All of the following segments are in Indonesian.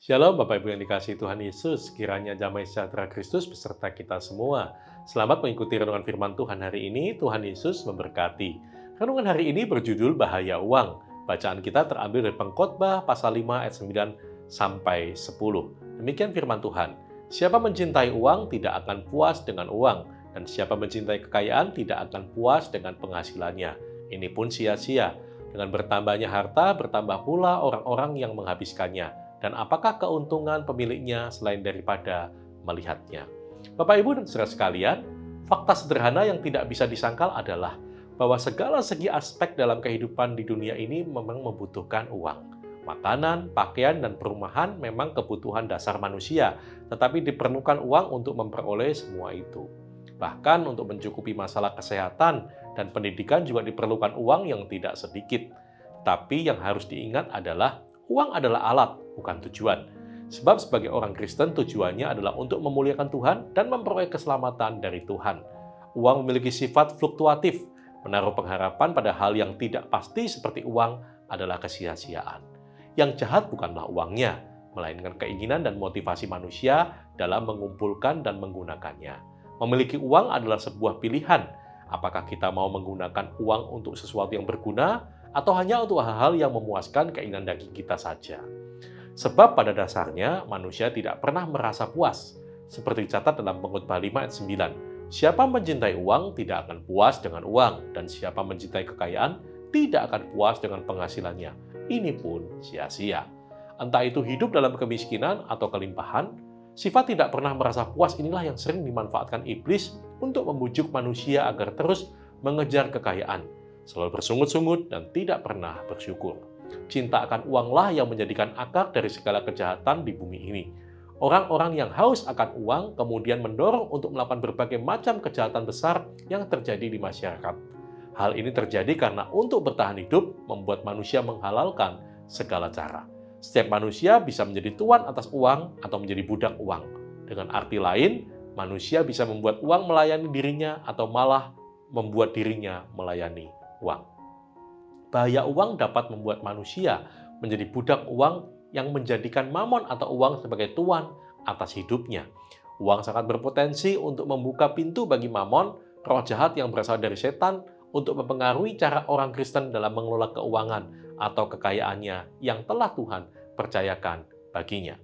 Shalom Bapak Ibu yang dikasihi Tuhan Yesus, kiranya damai sejahtera Kristus beserta kita semua. Selamat mengikuti renungan firman Tuhan hari ini, Tuhan Yesus memberkati. Renungan hari ini berjudul Bahaya Uang. Bacaan kita terambil dari Pengkhotbah pasal 5 ayat 9 sampai 10. Demikian firman Tuhan. Siapa mencintai uang tidak akan puas dengan uang, dan siapa mencintai kekayaan tidak akan puas dengan penghasilannya. Ini pun sia-sia. Dengan bertambahnya harta, bertambah pula orang-orang yang menghabiskannya. Dan apakah keuntungan pemiliknya selain daripada melihatnya? Bapak, Ibu, dan saudara sekalian, fakta sederhana yang tidak bisa disangkal adalah bahwa segala segi aspek dalam kehidupan di dunia ini memang membutuhkan uang. Makanan, pakaian, dan perumahan memang kebutuhan dasar manusia, tetapi diperlukan uang untuk memperoleh semua itu. Bahkan untuk mencukupi masalah kesehatan dan pendidikan juga diperlukan uang yang tidak sedikit. Tapi yang harus diingat adalah uang adalah alat, bukan tujuan. Sebab sebagai orang Kristen tujuannya adalah untuk memuliakan Tuhan dan memperoleh keselamatan dari Tuhan. Uang memiliki sifat fluktuatif. Menaruh pengharapan pada hal yang tidak pasti seperti uang adalah kesia-siaan. Yang jahat bukanlah uangnya, melainkan keinginan dan motivasi manusia dalam mengumpulkan dan menggunakannya. Memiliki uang adalah sebuah pilihan. Apakah kita mau menggunakan uang untuk sesuatu yang berguna atau hanya untuk hal-hal yang memuaskan keinginan daging kita saja. Sebab pada dasarnya manusia tidak pernah merasa puas. Seperti dicatat dalam Pengkhotbah 5 ayat 9. Siapa mencintai uang tidak akan puas dengan uang, dan siapa mencintai kekayaan tidak akan puas dengan penghasilannya. Ini pun sia-sia. Entah itu hidup dalam kemiskinan atau kelimpahan, sifat tidak pernah merasa puas inilah yang sering dimanfaatkan iblis untuk membujuk manusia agar terus mengejar kekayaan, selalu bersungut-sungut dan tidak pernah bersyukur. Cinta akan uanglah yang menjadikan akar dari segala kejahatan di bumi ini. Orang-orang yang haus akan uang kemudian mendorong untuk melakukan berbagai macam kejahatan besar yang terjadi di masyarakat. Hal ini terjadi karena untuk bertahan hidup membuat manusia menghalalkan segala cara. Setiap manusia bisa menjadi tuan atas uang atau menjadi budak uang. Dengan arti lain, manusia bisa membuat uang melayani dirinya atau malah membuat dirinya melayani uang. Bahaya uang dapat membuat manusia menjadi budak uang yang menjadikan mamon atau uang sebagai tuan atas hidupnya. Uang sangat berpotensi untuk membuka pintu bagi mamon, roh jahat yang berasal dari setan, untuk mempengaruhi cara orang Kristen dalam mengelola keuangan atau kekayaannya yang telah Tuhan percayakan baginya.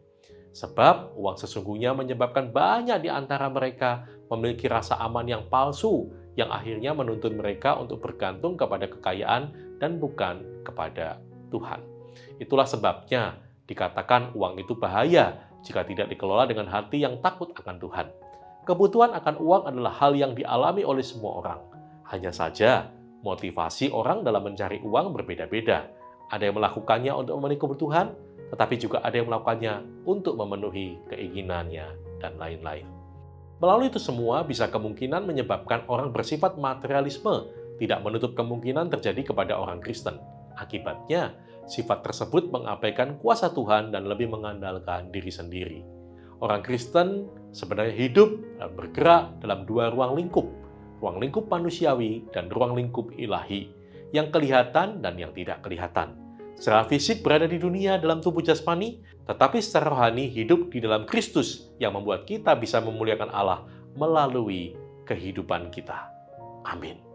Sebab uang sesungguhnya menyebabkan banyak di antara mereka memiliki rasa aman yang palsu, yang akhirnya menuntun mereka untuk bergantung kepada kekayaan dan bukan kepada Tuhan. Itulah sebabnya dikatakan uang itu bahaya jika tidak dikelola dengan hati yang takut akan Tuhan. Kebutuhan akan uang adalah hal yang dialami oleh semua orang. Hanya saja, motivasi orang dalam mencari uang berbeda-beda. Ada yang melakukannya untuk memenuhi kebutuhan, tetapi juga ada yang melakukannya untuk memenuhi keinginannya, dan lain-lain. Melalui itu semua bisa kemungkinan menyebabkan orang bersifat materialisme, tidak menutup kemungkinan terjadi kepada orang Kristen. Akibatnya, sifat tersebut mengabaikan kuasa Tuhan dan lebih mengandalkan diri sendiri. Orang Kristen sebenarnya hidup dan bergerak dalam dua ruang lingkup manusiawi dan ruang lingkup ilahi, yang kelihatan dan yang tidak kelihatan. Secara fisik berada di dunia dalam tubuh jasmani, tetapi secara rohani hidup di dalam Kristus yang membuat kita bisa memuliakan Allah melalui kehidupan kita. Amin.